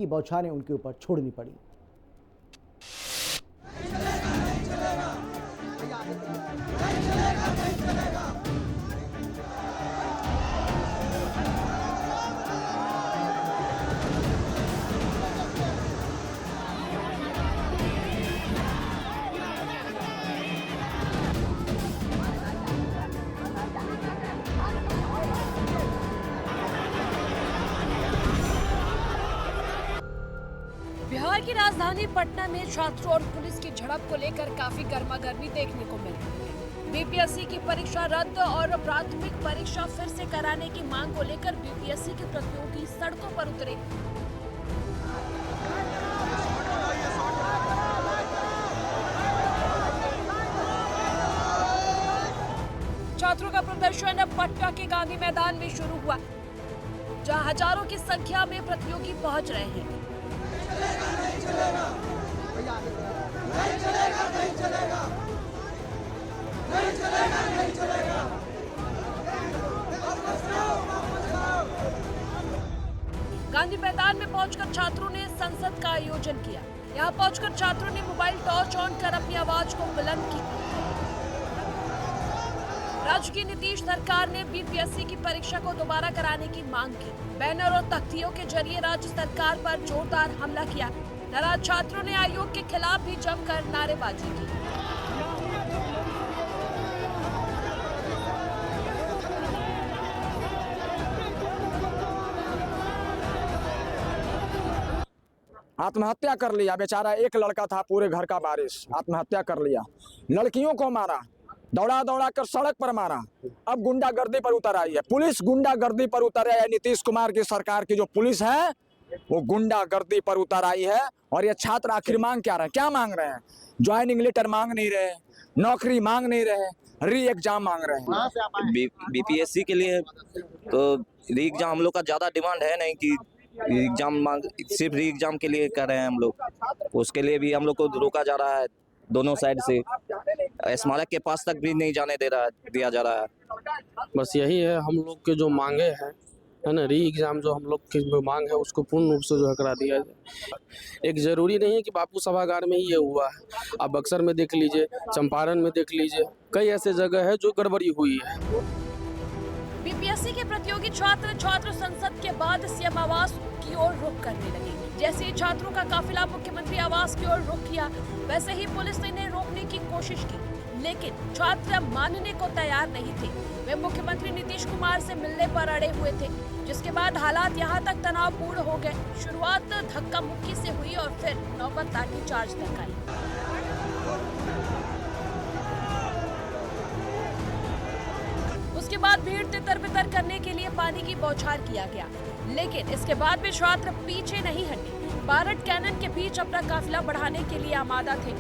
की बौछारें उनके ऊपर छोड़नी पड़ी। बिहार की राजधानी पटना में छात्रों और पुलिस की झड़प को लेकर काफी गर्मागर्मी देखने को मिल रही है। बीपीएससी की परीक्षा रद्द और प्राथमिक परीक्षा फिर से कराने की मांग को लेकर बीपीएससी के प्रतियोगी सड़कों पर उतरे। छात्रों का प्रदर्शन पटना के गांधी मैदान में शुरू हुआ, जहां हजारों की संख्या में प्रतियोगी पहुंच रहे हैं। नहीं चलेगा, नहीं चलेगा, नहीं चलेगा, नहीं चलेगा, नहीं चलेगा। गांधी मैदान में पहुंचकर छात्रों ने संसद का आयोजन किया। यहां पहुंचकर छात्रों ने मोबाइल टॉर्च ऑन कर अपनी आवाज को बुलंद की। राज्य की नीतीश सरकार ने बीपीएससी की परीक्षा को दोबारा कराने की मांग की। बैनर और तख्तियों के जरिए राज्य सरकार पर जोरदार हमला किया। नाराज छात्रों ने आयोग के खिलाफ भी जमकर नारेबाजी की। आत्महत्या कर लिया बेचारा, एक लड़का था, पूरे घर का वारिस, आत्महत्या कर लिया। लड़कियों को मारा, दौड़ा दौड़ा कर सड़क पर मारा। अब गुंडागर्दी पर उतर आई है, पुलिस गुंडागर्दी पर उतर आई है। नीतीश कुमार की सरकार की जो पुलिस है वो गुंडागर्दी पर उतर आई है। और ये छात्र आखिर मांग क्या रहे हैं? क्या मांग रहे हैं? ज्वाइनिंग लेटर मांग नहीं रहे, नौकरी मांग नहीं रहे, री एग्जाम मांग रहे हैं। बीपीएससी के लिए तो री एग्जाम हम लोग का ज्यादा डिमांड है नहीं कि एग्जाम मांग, सिर्फ री एग्जाम के लिए कर रहे हैं हम लोग। उसके लिए भी हम लोग को रोका जा रहा है दोनों साइड से। स्मारक के पास तक भी नहीं जाने दिया जा रहा है। बस यही है हम लोग के जो मांगे हैं, है ना, री एग्जाम जो हम लोग की जो मांग है उसको पूर्ण रूप से जो है करा दिया जाए। एक जरूरी नहीं है कि बापू सभागार में ही ये हुआ है, आप बक्सर में देख लीजिए, चंपारण में देख लीजिए, कई ऐसे जगह है जो गड़बड़ी हुई है। बीपीएससी के प्रतियोगी छात्र संसद के बाद सीएम आवास की ओर रुख करने लगे। जैसे ही छात्रों का काफिला मुख्यमंत्री आवास की ओर रुख किया, वैसे ही पुलिस ने इन्हें रोकने की कोशिश की, लेकिन छात्र मानने को तैयार नहीं थे। वे मुख्यमंत्री नीतीश कुमार से मिलने पर अड़े हुए थे, जिसके बाद हालात यहां तक तनावपूर्ण हो गए। शुरुआत धक्का मुक्की से हुई और फिर नौबत लाठीचार्ज तक आई। उसके बाद भीड़ तितर-बितर करने के लिए पानी की बौछार किया गया, लेकिन इसके बाद भी छात्र पीछे नहीं हटे। बारट कैनन के बीच अपना काफिला बढ़ाने के लिए आमादा थे।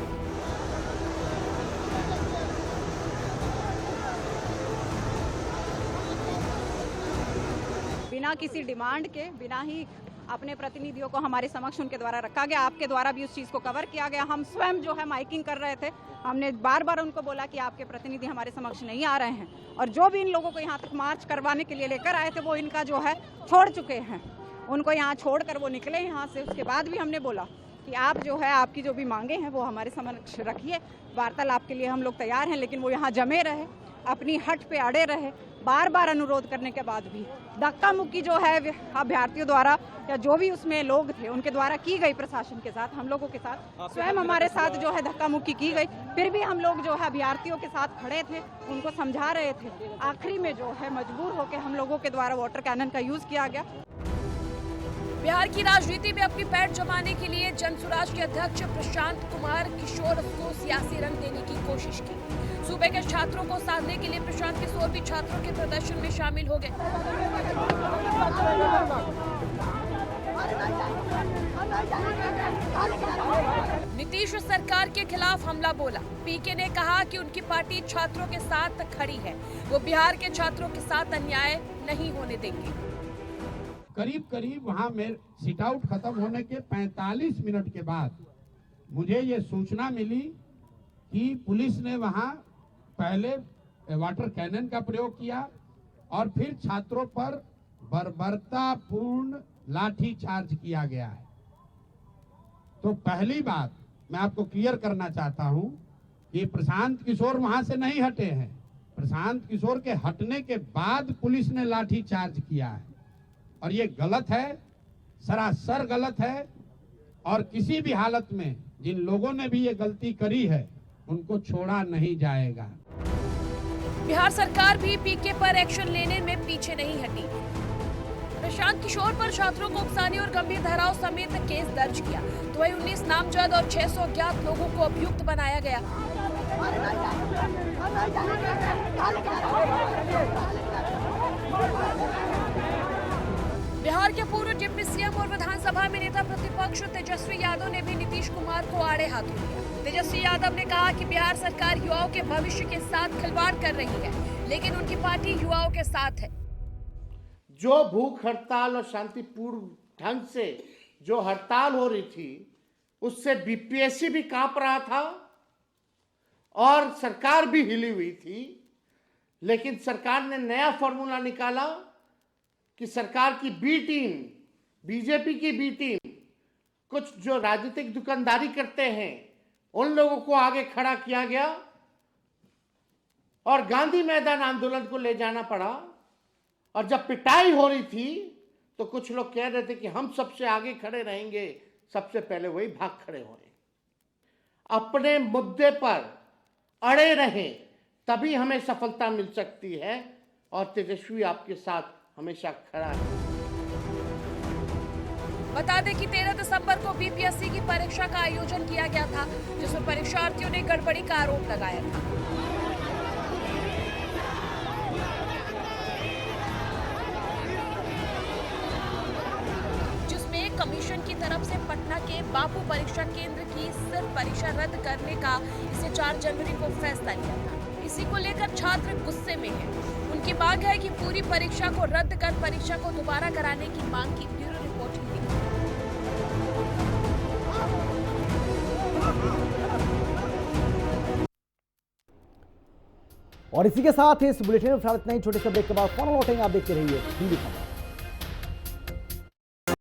बिना किसी डिमांड के, बिना ही अपने प्रतिनिधियों को हमारे समक्ष उनके द्वारा रखा गया, आपके द्वारा भी उस चीज़ को कवर किया गया। हम स्वयं जो है माइकिंग कर रहे थे, हमने बार बार उनको बोला कि आपके प्रतिनिधि हमारे समक्ष नहीं आ रहे हैं, और जो भी इन लोगों को यहाँ तक मार्च करवाने के लिए लेकर आए थे वो इनका जो है छोड़ चुके हैं। उनको यहाँ छोड़कर वो निकले यहाँ से। उसके बाद भी हमने बोला कि आप जो है, आपकी जो भी मांगे हैं वो हमारे समक्ष रखिए, वार्तालाप के लिए हम लोग तैयार हैं। लेकिन वो यहाँ जमे रहे, अपनी हट पे अड़े रहे। बार बार अनुरोध करने के बाद भी धक्का मुक्की जो है अभ्यर्थियों द्वारा या जो भी उसमें लोग थे उनके द्वारा की गई, प्रशासन के साथ, हम लोगों के साथ, स्वयं हमारे साथ जो है धक्का मुक्की की गई। फिर भी हम लोग जो है अभ्यर्थियों के साथ खड़े थे, उनको समझा रहे थे। आखिरी में जो है मजबूर होकर हम लोगों के द्वारा वाटर कैनन का यूज किया गया। बिहार की राजनीति में अपनी पैठ जमाने के लिए जनसुराज के अध्यक्ष प्रशांत कुमार किशोर को सियासी रंग देने की कोशिश की। सूबे के छात्रों को साधने के लिए प्रशांत किशोर भी छात्रों के प्रदर्शन में शामिल हो गए। नीतीश सरकार के खिलाफ हमला बोला। पीके ने कहा कि उनकी पार्टी छात्रों के साथ खड़ी है, वो बिहार के छात्रों के साथ अन्याय नहीं होने देंगे। करीब करीब वहां में सिट आउट खत्म होने के 45 मिनट के बाद मुझे ये सूचना मिली कि पुलिस ने वहां पहले वाटर कैनन का प्रयोग किया और फिर छात्रों पर बर्बरतापूर्ण लाठी चार्ज किया गया है। तो पहली बात मैं आपको क्लियर करना चाहता हूं कि प्रशांत किशोर वहां से नहीं हटे हैं। प्रशांत किशोर के हटने के बाद पुलिस ने लाठी चार्ज किया है और ये गलत है, सरासर गलत है। और किसी भी हालत में जिन लोगों ने भी ये गलती करी है उनको छोड़ा नहीं जाएगा। बिहार सरकार भी पीके पर एक्शन लेने में पीछे नहीं हटी। प्रशांत किशोर पर छात्रों को उकसाने और गंभीर धाराओं समेत केस दर्ज किया। तो वही 19 नामजद और 600 अज्ञात लोगों को अभियुक्त बनाया गया। बिहार के पूर्व डिप्टी सीएम और विधानसभा में नेता प्रतिपक्ष तेजस्वी यादव ने भी नीतीश कुमार को आड़े हाथों लिया। तेजस्वी यादव ने कहा कि बिहार सरकार युवाओं के भविष्य के साथ खिलवाड़ कर रही है, लेकिन उनकी पार्टी युवाओं के साथ है। जो भूख हड़ताल और शांतिपूर्ण ढंग से जो हड़ताल हो रही थी उससे बीपीएससी भी कांप रहा था और सरकार भी हिली हुई थी। लेकिन सरकार ने नया फॉर्मूला निकाला कि सरकार की बी टीम, बीजेपी की बी टीम, कुछ जो राजनीतिक दुकानदारी करते हैं उन लोगों को आगे खड़ा किया गया और गांधी मैदान आंदोलन को ले जाना पड़ा। और जब पिटाई हो रही थी तो कुछ लोग कह रहे थे कि हम सबसे आगे खड़े रहेंगे, सबसे पहले वही भाग खड़े हो रहे। अपने मुद्दे पर अड़े रहें, तभी हमें सफलता मिल सकती है और तेजस्वी आपके साथ हमेशा खड़ा है। बता दें कि 13 दिसंबर को बीपीएससी की परीक्षा का आयोजन किया गया था, जिसमें परीक्षार्थियों ने गड़बड़ी का आरोप लगाया था। कमीशन की तरफ से पटना के बापू परीक्षा केंद्र की सिर्फ परीक्षा रद्द करने का इसे 4 जनवरी को फैसला लिया था। इसी को लेकर छात्र गुस्से में हैं। उनकी मांग है कि पूरी परीक्षा को रद्द कर परीक्षा को दोबारा कराने की मांग की ब्यूरो रिपोर्ट ली। और इसी के साथ इस बुलेटिन में फिलहाल इतना ही। छोटे से ब्रेक के बाद फौरन लौटेंगे। आप देखते रहिए टीवी खबर।